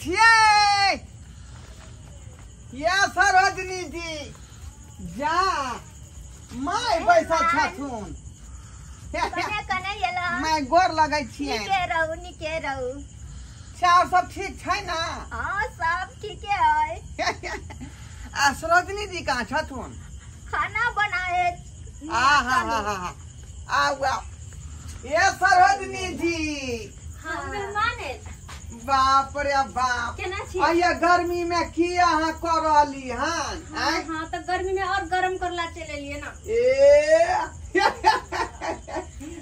छिए ये सरोजनी जी जा माय बैसा छथुन मैं गोर लगै छिए निके रहू चार सब ठीक छै ना हां सब ठीके है आ सरोजनी जी कहाँ छथुन खाना बनाए ये सरोजनी जी हां मेहमान है बाप रे बाप केना छी आइए गर्मी में की अहाँ कर रहली हन हां तो गर्मी में और गरम करला चले लिए ना ए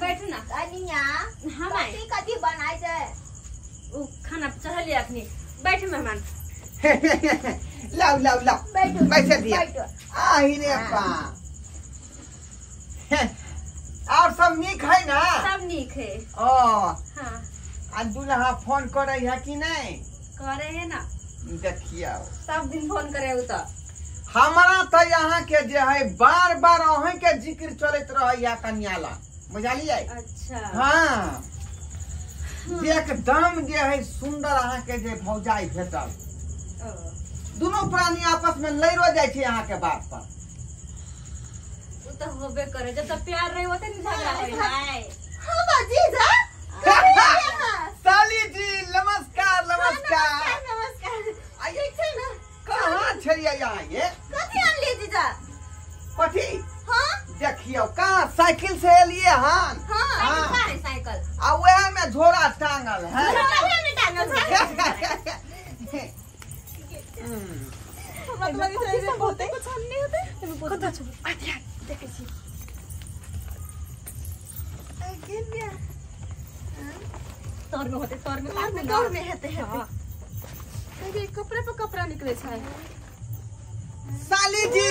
बैठ ना अनिया हम कथी बनाई दे ओ खाना चढ़लिए अखनी बैठ मेहमान लाओ बैठे दिया आही रे बा और सब नीक है ना सब नीक है ओ हां आ दुल्हा फोन करे है कि नहीं करे है ना देखियो सब दिन फोन करे उ तो हमारा तो यहाँ के जे है बार बार अहीं के जिक्र चलत रहे कन्याला बुझलिए अच्छा हाँ एकदम जे है सुंदर अहाँ के जे भौजाई भेटल दोनों प्राणी आपस में लड़ो जाए छे यहाँ के बात पर उ तो होबे करे जब तक प्यार रहे होते नहीं झगड़ा होई हाय हां बाजी जा साली जी नमस्कार आइए छे ना कहां छलिए यहाँ ये कथी आन लिए जीजा कथी हां देखियो कहां साइकिल से एलिए हन हां साइकिल आ वह में झोरा टांगल है झोरा में टांगल है मतलब इसे बहुते कुछ नहीं होते कथा छ आदिया देखे छी अगेनिया तोर में होते तोर में हेते अरे कपड़े पे कपड़ा निकले छै साली जी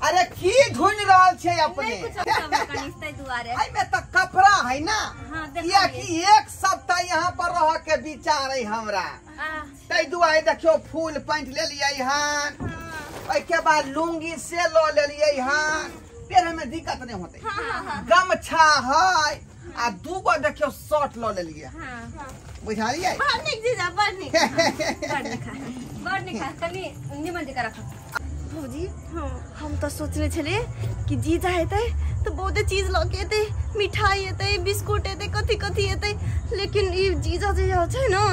अरे की ढूंढ रहल छे अपने कनिस्ते दुआरे आई में तो कपड़ा है ना हां या कि एक सप्ताह यहाँ पर रह के विचार है हमरा तै दुआरे देखियो फूल पैंट ले लिए हन ओइ के बाद लुंगी से लो ले लिए हन फिर हमें दिक्कत नहीं होते गमछा है आ दूगो देखियो शर्ट लो ले लिए बुझालिए हां निक जीजा बड़ निक कनी निमन जका रख भौजी हम तो सोचले छले कि जीजा हेते तो बहुत चीज लगे थे मिठाई हेते बिस्कुट हेते कथी हेते लेकिन ई जीजा जे छै ना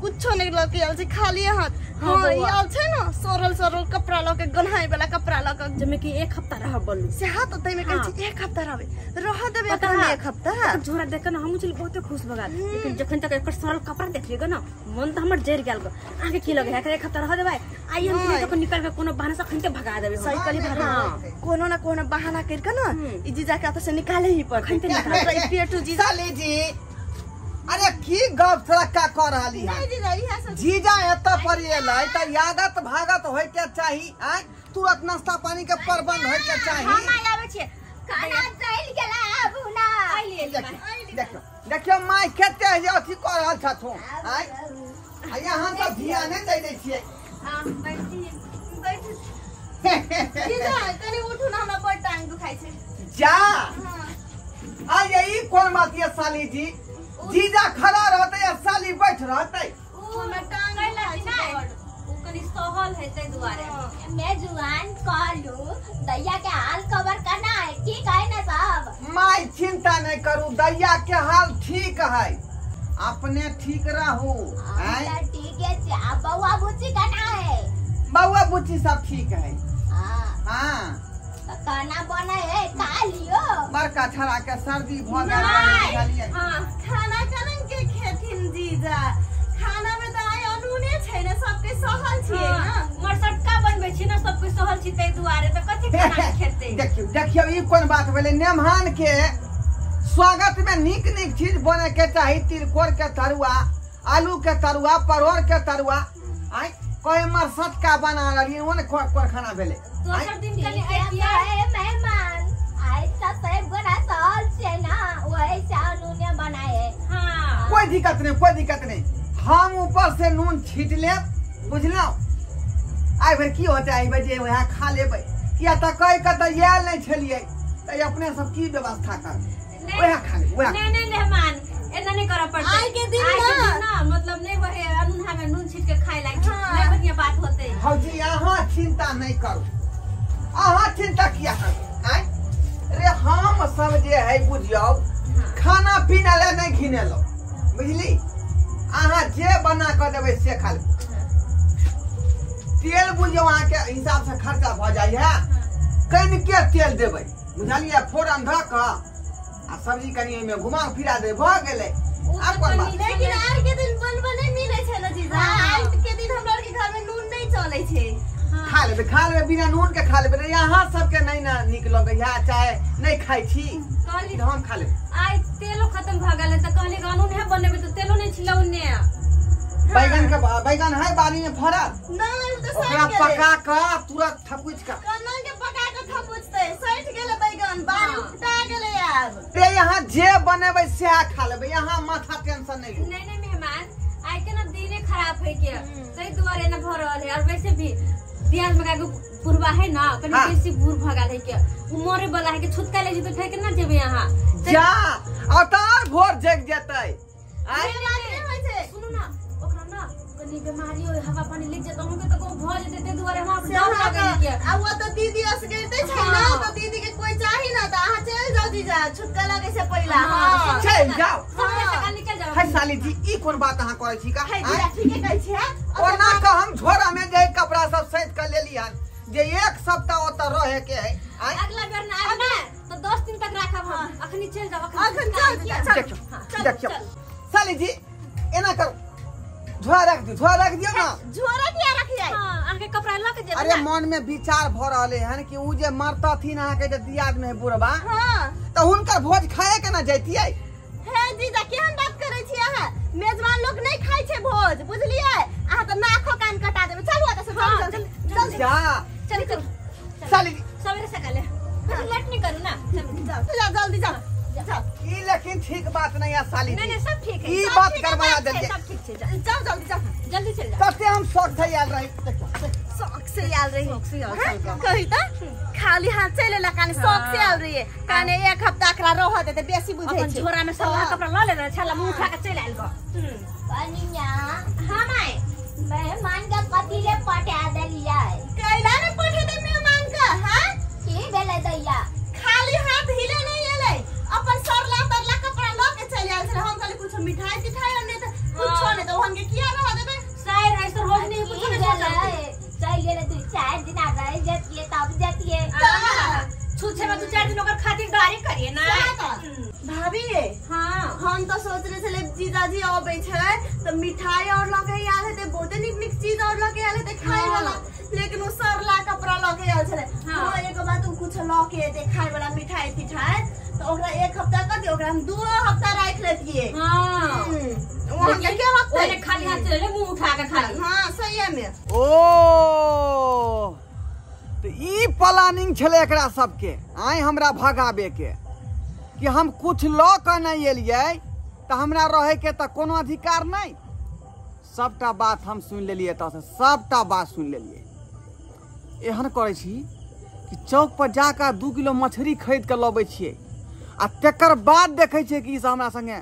कुछो नहीं लगे आल छै खाली हाथ हां ई आल छै ना सरल कपड़ा लगे गन्हाई वाला कपड़ा लगे जमे कि एक हफ्ता रह बोलू से हाथ तै में कहै छी एक हफ्ता रह देबे कहां एक हफ्ता झोरा देख ना हम चल बहुत खुश भगा लेकिन जखन तक एक सरल कपड़ा देख लेगा ना मन त हमर जर गेल आगे की लगे है एक हफ्ता रह देबे आई हम जखन निकल के कोनो बहाना से खंते भगा देबे साइकिल भागा कोनो ना कोनो बहाना कर के ना ई जीजा के से निकाले ही पड़ खंते निकाल पेटू जीजा ले जी अरे की गप सड़का कर रहली है जीजा एत पर एलै त यादत भागत होय के चाही तुरंत नाश्ता पानी के प्रबंध होय के चाही हम आवे छी खाना चल गेला आबू ना देखियो माय केते जे अथी कर रहल छथुन यहाँ तो ध्यान नहीं दे छियै हां बैठी जीजा कनी उठू ना हमरा बड़ टांग दुखाई छै जा आ यही कोन बात ये साली जी जीजा खड़ा रहते या साली बैठ रहते हमरा टांग ला ना उ कनी सहल हेते दुआरे मैं जुआन कहलू दैया के हाल खबर करना है ठीक है ना साहब माय चिंता नहीं करू दैया के हाल ठीक है अपने ठीक रहू हैं ठीक है बउआ बुच्ची करना है बउआ बुच्ची सब ठीक है हां खाना बना है खा लियो बड़का छड़ा के सर्दी भ गेल हां खाना कनन के खेथिन जीजा खाना में तो आय अनूने छै ना सबके सहल छिए ना मरसटका बनबै छी ना सबके सहल छी तै दुआरे त कथि खाना खेते देखियो ई कोन बात भेले मेहमान के स्वागत में नीक चीज बने के चाही तिलकोर के तरुआ आलू के तरुआ परोर के तरुआ आई कोई मरसटका बना रही ओने कोन खाना भेले दोसर दिन कनी आइडिया है मेहमान आज त सब गोरा सहल छै ना वही चावल ने बनाए हां कोई दिक्कत नहीं हम ऊपर से नून छीट ले बुझलो आई भर की होते आई बजे वहां खा लेबै किया त कह के त याल नहीं छलिए त अपने सब की व्यवस्था कर वहां खा ले नहीं मेहमान एना नहीं करब पड़ते आई के दिन ना मतलब नहीं वहे अनून में नून छीट भौजी अहाँ चिंता नहीं करू, अहाँ चिंता किया करू। आय अरे हम सब जे है बुझियो खाना पीना ले नहीं घिने लो, बुझली? अहाँ जे बना कर देबै से खा लेबै। तेल बुझियो अहाँ के हिसाब से खर्चा भ जाय है, कनि के तेल देबै, बुझलिए? फोरन ध क आ सब्जी कनि में घुमा फिरा दे, भ गेलै। आर कोन बात? लेकिन आर के दिन बनबे मिले छै न जीजा। आज के दिन हमरा के घर में नून नहीं चले छै। खा लेबै बिना नून के खा लेबै। यहाँ सबके नहीं ना निक लगै है, चाहे नहीं खाई छी कहली हम खा लेबै। आई तेलो खत्म भ गेलै त कहली गानू ने बनेबे त तेलो नहीं छिलौने। बैगन है बाड़ी में फरल, नहीं तो ओकरा पका क तुरंत थकुच क कन्ना के पका के थपुचते सैठ गेले बैगन, बारी उठा गेले यार। ते यहाँ जे बनेबै से खा लेबै, यहाँ माथा टेंशन नहीं लो। नहीं मेहमान आई के ना दिने खराब है के सही दुआरे न भरल है। और वैसे भी दियाल में का बुरबा है ना, कनी बेसी बुर भगाल है के उमरे वाला है के छुटका ले जते ठेक ना जेबे यहाँ जा अवतार भोर जग जेतै। आय होय छै सुनु ना ओकरा ना कनी बीमारी होय, हवा पानी लग जेत हमके त को भ जेते ते दुआरे वहां से डर लागै के। आ वो तो दीदी असगरते छै ना, तो दीदी के कोई चाही ना, त अहाँ चल जाओ जीजा, छुटका लगे से पहिला। हां चल जाओ। सब निकल जाओ। है साली जी ई कोन बात अहाँ कहै छी का? है जीजा ठीके कहै छै। ओना क हम झोरा में जे कपड़ा सब सैत क लेलियन जे एक सप्ताह ओत रहे के है। अगला बेर ना आब ना तो 10 दिन तक राखब हम। अखनी चल जाओ, अखन चल देखियो साली जी एना करू, झोरा रख दियो ना। झोरा किया रखी जाय? हां आके कपड़ा ल के जेबे। अरे मन में विचार भ रहले हन कि उ जे मरतथिन अहाँ के जे दियाद में बुढ़बा, हां त हुनकर भोज खाए के ना जैतियै। हे जीजा केहन बात करै छी अहाँ? मेजबान लोग नहीं खाइ छै भोज, बुझलियै? अहाँ त नाखो कान कटा देबै। चलू आगे से चल जा चल साली जी सवेरे से काले लेट नहीं करू ना। जा जल्दी जा। ई लेकिन ठीक बात नहीं है साली जी। नहीं सब ठीक है, ई बात करवा देलिए। सब ठीक है। जाओ जल्दी जा, जल्दी चल जा। तते हम शौक से आयल रही। देखियो शौक से आल रही कही त खाली हाथ चले ला काने शौक से आल रही है। काने एक हफ्ता एकरा रह देते बेसी बुझै अपन छै। झोरा में सब कपड़ा ल लेले छला मुंह उठा के चल आइल ग। कनिया हां माय मेहमान का कथी ले पटा देलिया? कैला ने पठे दे मेहमान का। हां की भेलै दैया? खाली हाथ हिले नहीं एले, अपन सरला तरला कपड़ा ल के चल आइल छे। हम कहली कुछ मिठाई तिठाई और नहीं त कुछो नहीं, तो हम के किया रह देबे? साइर है सर हो नहीं कुछ नहीं भेलै चल गेले 2-4 दिन आ गए जतिए तब जतिए छूछे में 2-4 दिन ओकर खातिरदारी करिए ना। भाभी हां हम तो सोच रहे थे जीजाजी आबे छै तो मिठाई और लगे आले थे, बहुते निक चीज और लगे आले थे खाए वाला, लेकिन वो सरला कपड़ा लगे आल छले। हां एगो बात कुछ लके दे खाए वाला मिठाई तिठाई, तो ओकरा एक हफ्ता कर दे, ओकरा हम 2 हफ्ता रख लेतिए। हां वहां के क्या वक्त ओने खाली हाथ चले मुंह उठा के खाली। हां सही है में। ओ तो ई प्लानिंग छले एकरा सबके आइ हमरा भगाबे के कि हम कुछ ल के नहीं एलिए तो हमरा रहे के तो कोनो अधिकार नहीं। सबटा बात हम सुन लेलिए, तो सबटा बात सुन लेलिए। एहन करे छी कि चौक पर जाकर 2 किलो मछली खरीद के लबे छिए आ तेकर बाद देखे छिए कि ई सब हमरा संगे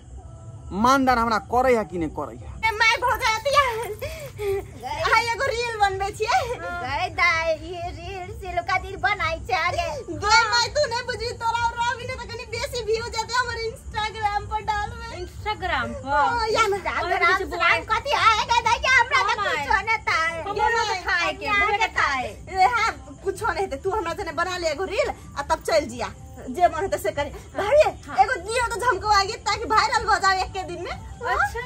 मानदान हमरा करे है कि नहीं करे है। मैं भगातिया हाय एगो रील बनबे छिए। गए दाई ये रील से लोग का दिल बनाई छे आगे। गे मैं तू नहीं बुझी, तोरा और रवि ने तो कनी बेसी व्यू जाते हमर इंस्टाग्राम पर डालबे। इंस्टाग्राम पर या ना इंस्टाग्राम कथी आएगा दैया? हमरा तो कुछ न ताए बोलो तो खाए के बोले के खाए। हां कुछो नहीं ते तू हमरा जने बना ले एगो रील आ तब चल जिया, जे मन है से करी। भाई एगो दियो तो झमको आगे ताकि वायरल हो जाए एक के दिन में। अच्छा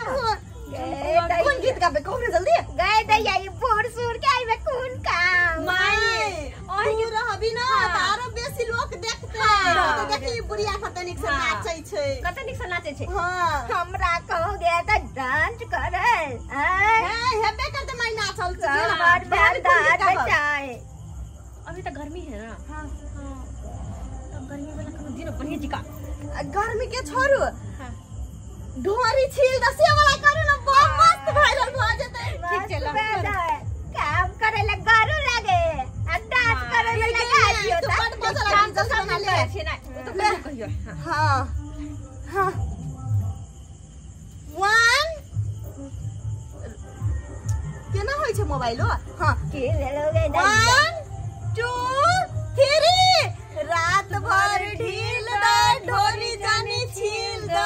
कौन गीत गाबे कौन जल्दी गए दैया ये बोर सुर के आई में कौन काम माई ओही के रहबी ना तारो बेसी लोग देखते तो देखी बुढ़िया खतनिक से नाचै छै, कतनिक से नाचे छे। हां हमरा कहो गया था डांस करे हेबे करते मैं नाचल छी हमार बैंड बचाए। अभी तो गर्मी है ना। हां तब गर्मी वाला कोनो दिन बढ़िया जिका गर्मी के छोड़ू ढोरी छील दसे वाला करू ना बहुत मस्त वायरल हो जेते। ठीक चला काम करे ले गारू लागे आ डांस करे ले लगा दियो तो बड़ मजा डांस बना ले छे ना तो कुछ कहियो। हां हां 1 केना होय छै मोबाइलो हां खेल लोगे 1 2 3 रात भर ढील द ढोली जानी छील द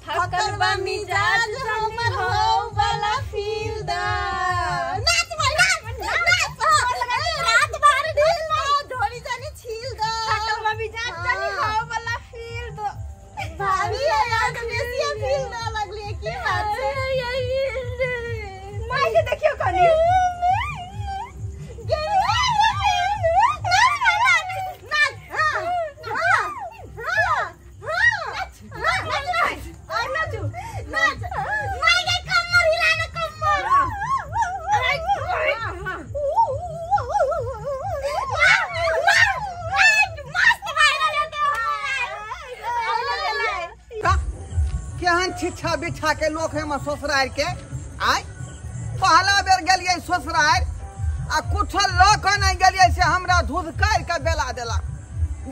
थकल बा मिजाज हमर हो वाला फील द नाच भाई नाच रात भर ढील द ढोली जानी छील द थकल बा मिजाज जानी हो वाला फील द भाभी यार बेसिया फील ना लगली की बात है माय के देखियो कनी छिछा बिछा के लोग हम ससुरार के आय पहला बेर गेलिए ससुरार आ कुछ लोग नहीं गेलिए से हमरा धुधकार के बेला देला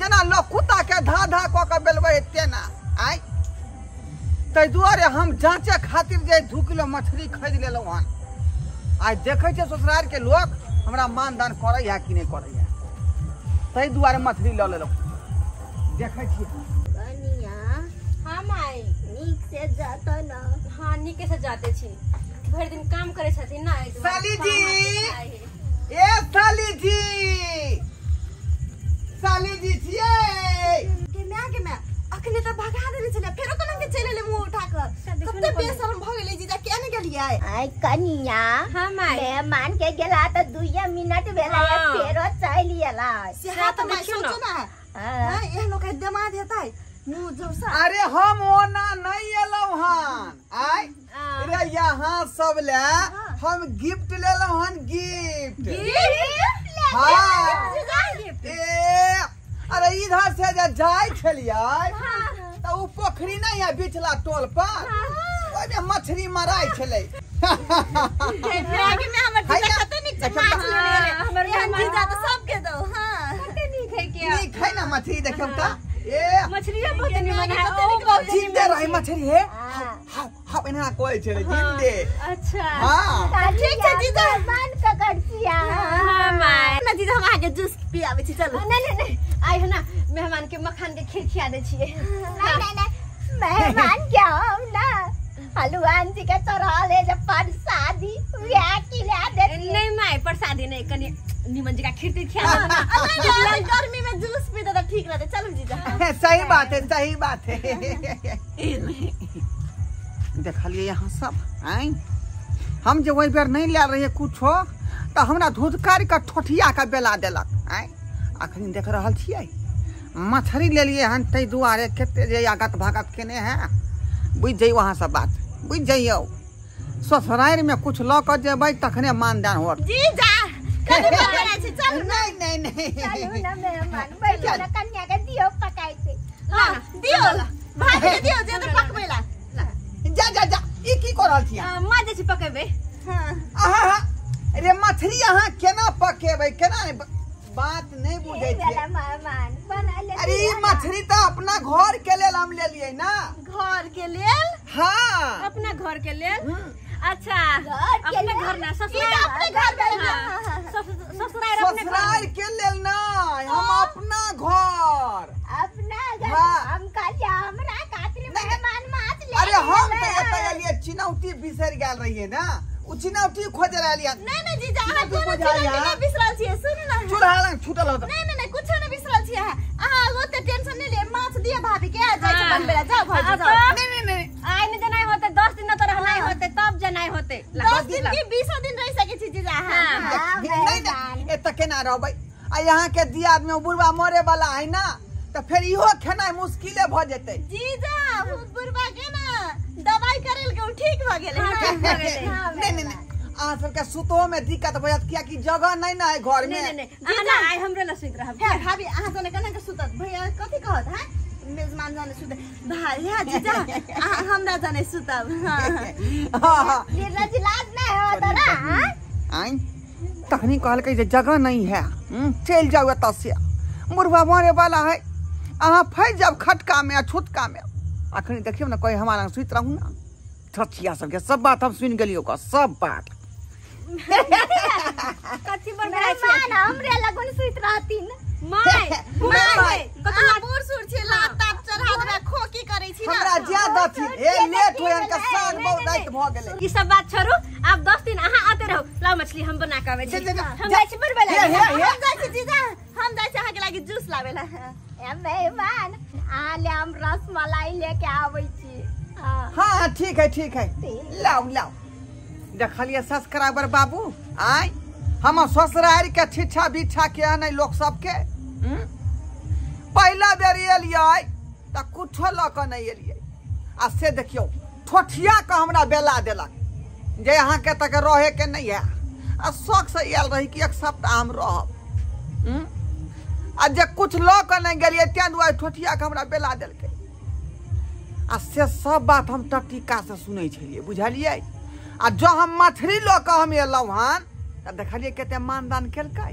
जना लोग कुत्ता के धा धा क के बेलबे तेना आय तै दुआरे हम जांचे खातिर जे 2 किलो मछली खरीद लेलौ हन आज देखे छे ससुरार के लोग हमरा मानदान करे या कि नहीं करे या तै दुआरे मछली ल लेलौ देखे छी कनिया हाँ माई नीक से जातो न हाँ नीके से जाते छी भर दिन काम करे छथिन ना साली जी ए साली जी छिए के मैं अखने तो भगा देले छले फेरो कोन के चले ले मुंह उठा कर कते बेशरम भ गेलै जीजा के ने गेलियै आई कनिया हाँ माई मेहमान के गेला त 2 मिनट भेला फेरो चली एला से हाथ में सोचो ना हां एहनो के दमाद हेतै मुंह जौसा अरे हम ओना नहीं एलौ हन आय रे यहाँ सब ले हम गिफ्ट लेलौ हन गिफ्ट हां ए अरे इधर से जे जाय छलियै त उ पोखरी नहीं है बिचला टोल पर ओइ में मछली मराई छलै फेरा के में हमर जीजा कते निक से माछ लेले हमर जीजा त सब के दो हां कते नीक है के नीक है ना मछली देखौ त ए मछलिया बहुत निमन है जिंदे रही मछली है हां इना कोई छलै जिंदे अच्छा हां ठीक छै जीजा मान पकड़सिया हाँ माई ना जीजा हम आगे जूस पियावे छी चलो नहीं आई है ना मेहमान के मखान के खीर खिया दे छिए नहीं मेहमान क्या हम ना हलवान जी के चढ़ा ले जब प्रसादी वे खिला दे नहीं माई प्रसादी नहीं कनी निमन जी का खीर खिया दो ना नहीं गर्मी में जूस पी दे तो ठीक रहते चलो जीजा सही बात है देखलिए यहाँ सब आय हम जो वही बेर नहीं ले रहे कुछो तो हमरा धुधकार का ठोठिया का बेला देलक आय अखनी देख रहल छियै मछली ले लिए हन तै दुआरे केते जे आगत भागत केने हैं बुझ जाई वहां सब बात बुझ जाइयो ससुरार में कुछ ल क जेबै तखने मानदान होत जीजा कते बड़ा छै चल नहीं चलो ना मेहमान बैठो ना कन्या के दियो पकाई पे हां दियो भाभी के दियो जे तो पकबेला जा ई की कर रहल छियै माँ जे छी पकेबे हां आहा रे मछली यहाँ केना पकेबै केना बात नहीं बुझे छियै मेहमान बना ले अरे ई मछली तो अपना घर के लेल हम ले लिए ना घर के लेल हाँ अपना घर के लेल अच्छा घर के अपने लेल? घर ना ससुराल अपने घर के लेल। ससुराल अपने ससुराल के लेल ना हम अपना घर अपना घर हाँ। हम कहलिए हमरा खातिर मेहमान माछ ले अरे हम तो एतय एलिए चिनौती बिसर गेल रहिए ना उ चिनौती खोज रहलिए नहीं जीजा अहाँ चिनौती कोनो बुझाइया? चीज नहीं बिसरल छियै सुन ना चूल्हा लग छूटल होत नहीं कुछ नहीं बिसरल छियै अहाँ ओते टेंशन नहीं ले माछ दिए भाभी के जाय छै बनबेला जाओ भाभी जाओ नहीं आइ ने जनाई होते 10 दिन न तो रहनाई होते तब जनाई होते 10 दिन की 20 दिन रह सके छी जीजा हां नहीं एतय केना रहबै आ यहाँ के दियाद में बुढ़वा मरे वाला है ना तो फिर इहो खेनाई मुश्किले भ जेतै जीजा बुढ़बा के ना दवाई करेल के ठीक भ गेले नहीं अहाँ सबके सुतो में दिक्कत भ जात किया कि जगह नहीं ना है घर में नहीं आना आइ हमरे ल सुत रहब है भाभी अहाँ जने कना के सुतत भैया कथि कहत है मेजमान जाने सुते भाई हां जीजा अहाँ हमरा जाने सुतब हां हाँ नीरज लाज नहीं हो तो ना आई तखनी कहल के जगह नहीं है चल जाओ एतऽ से मुर्गा मरे वाला है अहाँ फंस जाओ खटका में छुटका में अखनी देखियो ना कोई हमारा सुत रहू ना छछिया सबके सब बात हम सुन गेलियो का सब बात कथी बड़बड़ाइ छी मेहमान हमरे लगन सुइत रहथिन माय कतना बूढ़ सूढ़ छै लात चढ़ा देबे खोकी करै छी ना हमरा ज्यादा थी ए लेट होयन का साग बहुत रात भ गेलै ई सब बात छोड़ू अब 10 दिन अहाँ आते रहो लाओ मछली हम बना के आबै छी हम जाय छी बनबे ला हम जाय छी जीजा हम जाय छी अहाँ के लागि जूस लावे ला ए मेहमान आले हम रसमलाई लेके आबै छी हाँ ठीक है लाओ देखलिए सब्सक्राइबर बाबू आय हम ससुरार के छिछा बिछा के आने लोग सबके पहला बेर एलियै त कुछो ल के नहीं एलियै आ से देखियो ठोठिया के हमरा बेला देलक जे अहाँ के तक रहे के नहीं है आ शौक से आयल रही कि एक सप्ताह हम रहब आ जे कुछ ल के नहीं गेलियै तै दुआरे ठोठिया के हमरा बेला देलकै आ से सब बात हम टटीका से सुनै छलियै बुझलियै आ जो हम मछली ल के हम एलहुँ हन त देखलियै कते मानदान केलकै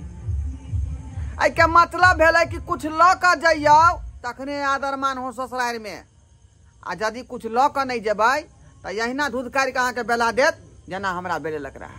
आई के मतलब भेलै कि कुछ ल के जइयौ तखने आदर मान हो ससुरार में आ यदि कुछ ल के नहीं जेबै त यहिना दूध काट के अहाँ के बेला देत जना हमरा बेले लग रहा